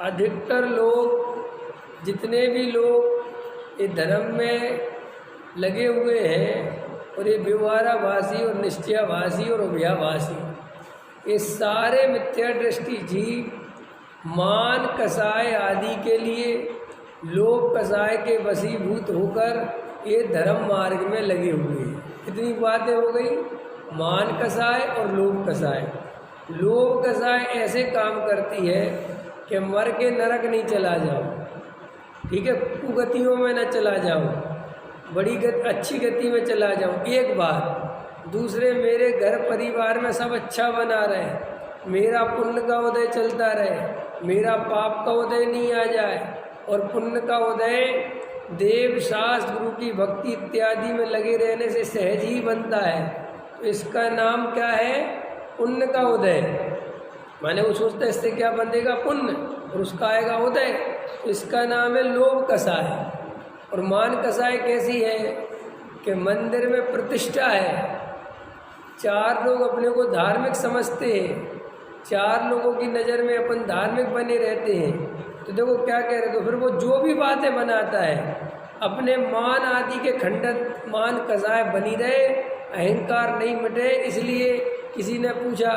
अधिकतर लोग, जितने भी लोग ये धर्म में लगे हुए हैं, और ये व्यवहाराभासी और निश्चयाभासी और अभ्याभासी, ये सारे मिथ्या दृष्टि जीव मान कसाय आदि के लिए लोभ कसाय के वशीभूत होकर ये धर्म मार्ग में लगे हुए हैं। कितनी बातें हो गई, मान कसाय और लोभ कसाय। लोभ कसाय ऐसे काम करती है कि मर के नरक नहीं चला जाओ, ठीक है, कुगतियों में न चला जाओ, बड़ी अच्छी गति में चला जाऊं एक बार। दूसरे मेरे घर परिवार में सब अच्छा बना रहे, मेरा पुण्य का उदय चलता रहे, मेरा पाप का उदय नहीं आ जाए, और पुण्य का उदय देव शास्त्र गुरु की भक्ति इत्यादि में लगे रहने से सहज ही बनता है। तो इसका नाम क्या है, पुण्य का उदय। माने वो सोचता है इससे क्या बनेगा, पुण्य, और उसका आएगा उदय। तो इसका नाम है लोभ कसाय। और मान कसाय कैसी है कि मंदिर में प्रतिष्ठा है, चार लोग अपने को धार्मिक समझते हैं, चार लोगों की नज़र में अपन धार्मिक बने रहते हैं। तो देखो क्या कह रहे, तो फिर वो जो भी बातें बनाता है अपने मान आदि के खंडन मान कसाय बनी रहे, अहंकार नहीं मिटे। इसलिए किसी ने पूछा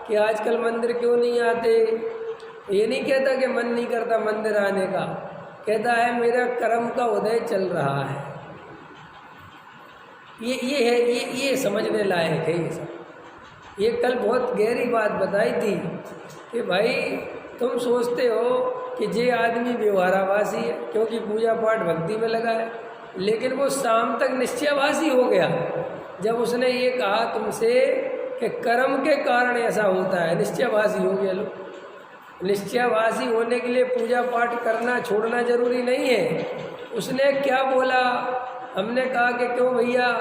कि आजकल मंदिर क्यों नहीं आते, ये नहीं कहता कि मन नहीं करता मंदिर आने का, कहता है मेरा कर्म का उदय चल रहा है। ये है, ये समझने लायक है ये सब। ये कल बहुत गहरी बात बताई थी कि भाई तुम सोचते हो कि ये आदमी व्यवहाराभासी है क्योंकि पूजा पाठ भक्ति में लगा है, लेकिन वो शाम तक निश्चयाभासी हो गया जब उसने ये कहा तुमसे कि कर्म के कारण ऐसा होता है। निश्चयाभासी हो गया। लोग निश्चयाभासी होने के लिए पूजा पाठ करना छोड़ना जरूरी नहीं है। उसने क्या बोला, हमने कहा कि क्यों भैया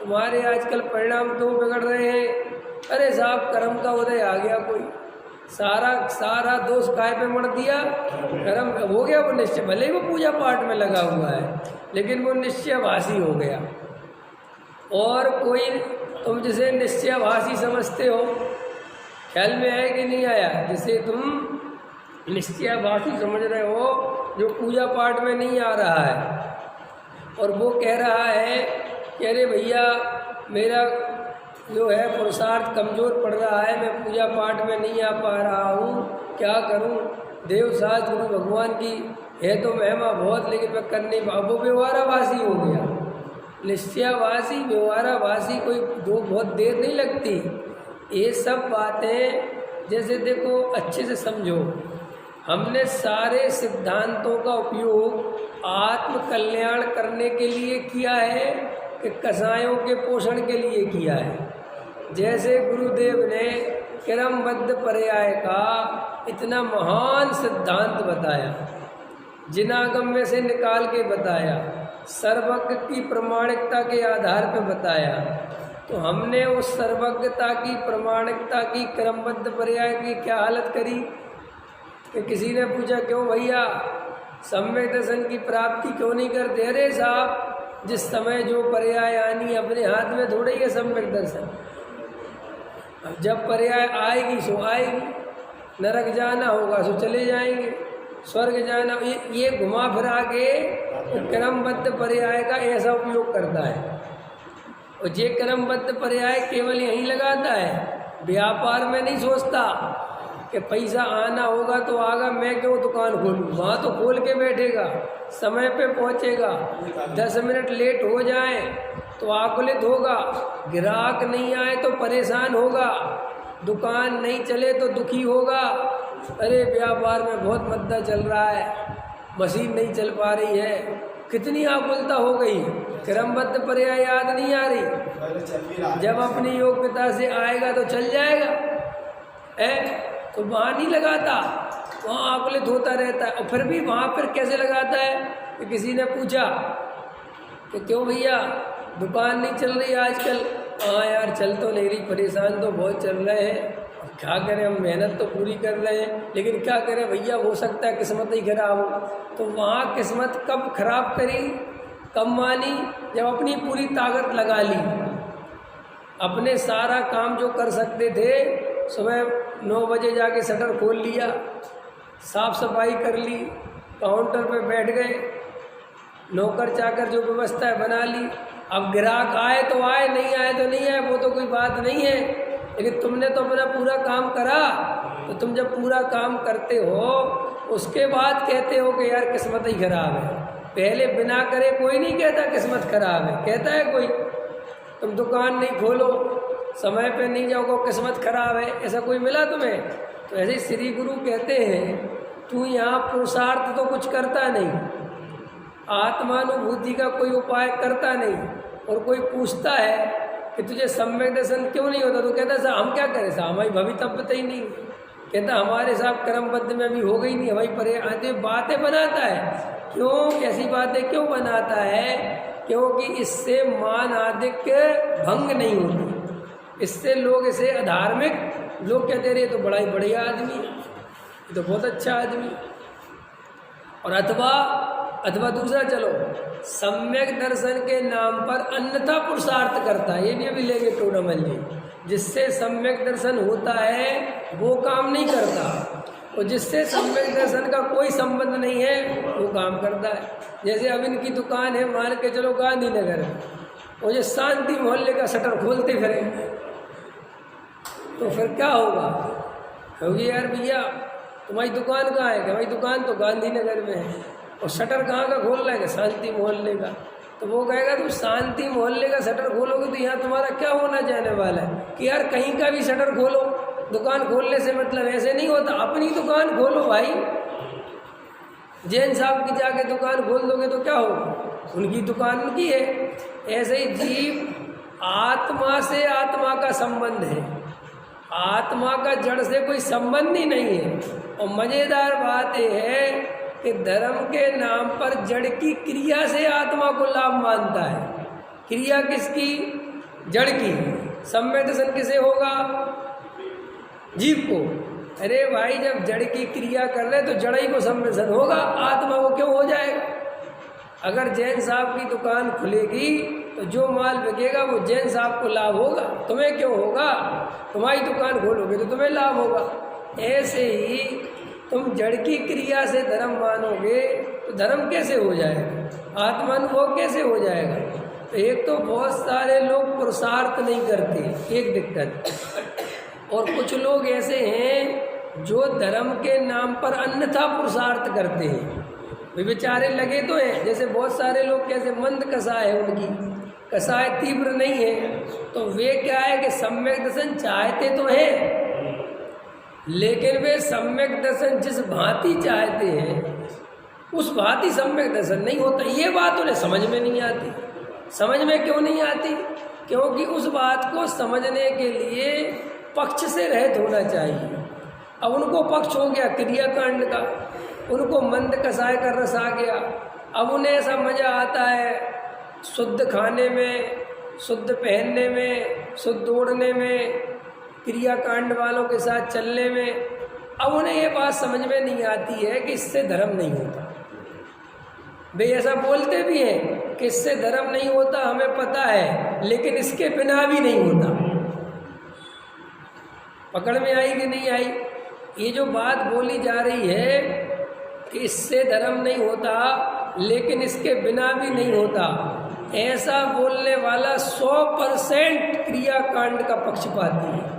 तुम्हारे आजकल परिणाम क्यों बिगड़ रहे हैं? अरे साहब कर्म का उदय आ गया, कोई सारा दोष काय पे मर दिया, कर्म हो गया वो निश्चय। भले ही वो पूजा पाठ में लगा हुआ है लेकिन वो निश्चयाभासी हो गया। और कोई तुम जिसे निश्चयाभासी समझते हो, ख्याल में आया कि नहीं आया, जिसे तुम निश्चयाभासी समझ रहे हो जो पूजा पाठ में नहीं आ रहा है, और वो कह रहा है कि अरे भैया मेरा जो है पुरुषार्थ कमज़ोर पड़ रहा है, मैं पूजा पाठ में नहीं आ पा रहा हूँ, क्या करूँ? देव शास्त्र गुरु भगवान की है तो महिमा बहुत, लेकिन मैं कर नहीं पा। वो व्यवहाराभासी हो गया। निश्चयाभासी व्यवहाराभासी कोई दो बहुत देर नहीं लगती। ये सब बातें जैसे देखो अच्छे से समझो, हमने सारे सिद्धांतों का उपयोग आत्म कल्याण करने के लिए किया है कि कसायों के पोषण के लिए किया है। जैसे गुरुदेव ने क्रमबद्ध पर्याय का इतना महान सिद्धांत बताया, जिनागम में से निकाल के बताया, सर्वज्ञ की प्रमाणिकता के आधार पर बताया, तो हमने उस सर्वज्ञता की प्रमाणिकता की क्रमबद्ध पर्याय की क्या हालत करी कि किसी ने पूछा क्यों भैया सम्यक दर्शन की प्राप्ति क्यों नहीं करते? अरे साहब जिस समय जो पर्याय आनी अपने हाथ में थोड़ा ही है सम्यक दर्शन। अब जब पर्याय आएगी सो आएगी, नरक जाना होगा सो चले जाएंगे, स्वर्ग जाना, ये घुमा फिरा के क्रमबद्ध पर्याय का ऐसा उपयोग करता है। और ये क्रमबद्ध पर्याय केवल यहीं लगाता है, व्यापार में नहीं सोचता कि पैसा आना होगा तो आगा, मैं क्यों दुकान खोलूँ, वहाँ तो खोल के बैठेगा, समय पे पहुँचेगा। 10 मिनट लेट हो जाए तो आकुलित होगा, ग्राहक नहीं आए तो परेशान होगा, दुकान नहीं चले तो दुखी होगा। अरे व्यापार में बहुत मद्दा चल रहा है, मशीन नहीं चल पा रही है, कितनी आकुलता हो गई, क्रमबद्ध पर्याय याद नहीं आ रही। जब अपनी योग्यता से आएगा तो चल जाएगा, तो वहाँ नहीं लगाता, वहाँ आकुलित होता रहता है। और फिर भी वहाँ पर कैसे लगाता है कि किसी ने पूछा कि क्यों भैया दुकान नहीं चल रही आजकल? हाँ यार चल तो नहीं रही, परेशान तो बहुत चल रहे हैं, क्या करें, हम मेहनत तो पूरी कर रहे हैं, लेकिन क्या करें भैया, हो सकता है किस्मत ही खराब हो। तो वहाँ किस्मत कब खराब करी, कब मानी? जब अपनी पूरी ताकत लगा ली, अपने सारा काम जो कर सकते थे, सुबह 9 बजे जाके शटर खोल लिया, साफ सफाई कर ली, काउंटर पे बैठ गए, नौकर चाकर जो व्यवस्था है बना ली। अब ग्राहक आए तो आए, नहीं आए तो नहीं आए, वो तो कोई बात नहीं है, लेकिन तुमने तो अपना पूरा काम करा। तो तुम जब पूरा काम करते हो उसके बाद कहते हो कि यार किस्मत ही खराब है। पहले बिना करे कोई नहीं कहता किस्मत खराब है, कहता है कोई? तुम दुकान नहीं खोलो, समय पे नहीं जाओगे, किस्मत खराब है, ऐसा कोई मिला तुम्हें? तो ऐसे श्री गुरु कहते हैं तू यहाँ पुरुषार्थ तो कुछ करता नहीं, आत्मानुभूति का कोई उपाय करता नहीं, और कोई पूछता है कि तुझे सम्यक दर्शन क्यों नहीं होता, तो कहता साहब हम क्या करें साहब, हमारी भवितव्यता ही नहीं। कहता हमारे साहब कर्मबद्ध में अभी हो गई नहीं, हमारी परे आते बातें बनाता है। क्यों ऐसी बातें क्यों बनाता है? क्योंकि इससे मान आदित्य भंग नहीं होती, इससे लोग इसे अधार्मिक लोग कहते रहे तो बड़ा ही बढ़िया आदमी है, ये तो बहुत अच्छा आदमी। और अथवा दूसरा, चलो सम्यक दर्शन के नाम पर अन्यथा पुरुषार्थ करता है, ये भी अभी लेंगे टूर्नामेंट जी। जिससे सम्यक दर्शन होता है वो काम नहीं करता, और जिससे सम्यक दर्शन का कोई संबंध नहीं है वो काम करता है। जैसे अब इनकी दुकान है, मान के चलो गांधीनगर में, और ये शांति मोहल्ले का शटर खोलते फिरें तो फिर क्या होगा? होगी यार भैया तुम्हारी दुकान कहाँ है? कि भाई दुकान तो गांधीनगर में है, और शटर कहाँ का खोल रहा है? शांति मोहल्ले का। तो वो कहेगा तुम शांति मोहल्ले का शटर खोलोगे तो यहाँ तुम्हारा क्या होना जाने वाला है? कि यार कहीं का भी शटर खोलो, दुकान खोलने से मतलब ऐसे नहीं होता, अपनी दुकान खोलो भाई। जैन साहब की जाके दुकान खोल दोगे तो क्या होगा? उनकी दुकान उनकी है। ऐसे ही जीव आत्मा से आत्मा का संबंध है, आत्मा का जड़ से कोई संबंध ही नहीं है। और मज़ेदार बात यह है कि धर्म के नाम पर जड़ की क्रिया से आत्मा को लाभ मानता है। क्रिया किसकी? जड़ की। सम्यक दर्शन किसे होगा? जीव को। अरे भाई जब जड़ की क्रिया कर रहे तो जड़ ही को सम्यक दर्शन होगा, आत्मा को क्यों हो जाएगा? अगर जैन साहब की दुकान खुलेगी तो जो माल बिकेगा वो जैन साहब को लाभ होगा, तुम्हें क्यों होगा? तुम्हारी दुकान खोलोगे तो तुम्हें लाभ होगा। ऐसे ही तुम जड़ की क्रिया से धर्म मानोगे तो धर्म कैसे हो जाएगा? आत्मानुभव कैसे हो जाएगा? तो एक तो बहुत सारे लोग पुरुषार्थ नहीं करते, एक दिक्कत। और कुछ लोग ऐसे हैं जो धर्म के नाम पर अन्यथा पुरुषार्थ करते हैं। वे बेचारे लगे तो हैं, जैसे बहुत सारे लोग कैसे मंद कसाय है, उनकी कसाय तीव्र नहीं है, तो वे क्या है कि सम्यक दर्शन चाहते तो हैं, लेकिन वे सम्यक दर्शन जिस भांति चाहते हैं उस भांति सम्यक दर्शन नहीं होता। ये बात उन्हें समझ में नहीं आती। समझ में क्यों नहीं आती? क्योंकि उस बात को समझने के लिए पक्ष से रहित होना चाहिए। अब उनको पक्ष हो गया क्रियाकांड का, उनको मंद कसाय का रस आ गया। अब उन्हें ऐसा मज़ा आता है शुद्ध खाने में, शुद्ध पहनने में, शुद्ध ओढ़ने में, क्रियाकांड वालों के साथ चलने में। अब उन्हें ये बात समझ में नहीं आती है कि इससे धर्म नहीं होता। वे ऐसा बोलते भी हैं कि इससे धर्म नहीं होता, हमें पता है, लेकिन इसके बिना भी नहीं होता। पकड़ में आई कि नहीं आई? ये जो बात बोली जा रही है कि इससे धर्म नहीं होता लेकिन इसके बिना भी नहीं होता, ऐसा बोलने वाला 100% क्रियाकांड का पक्षपाती है।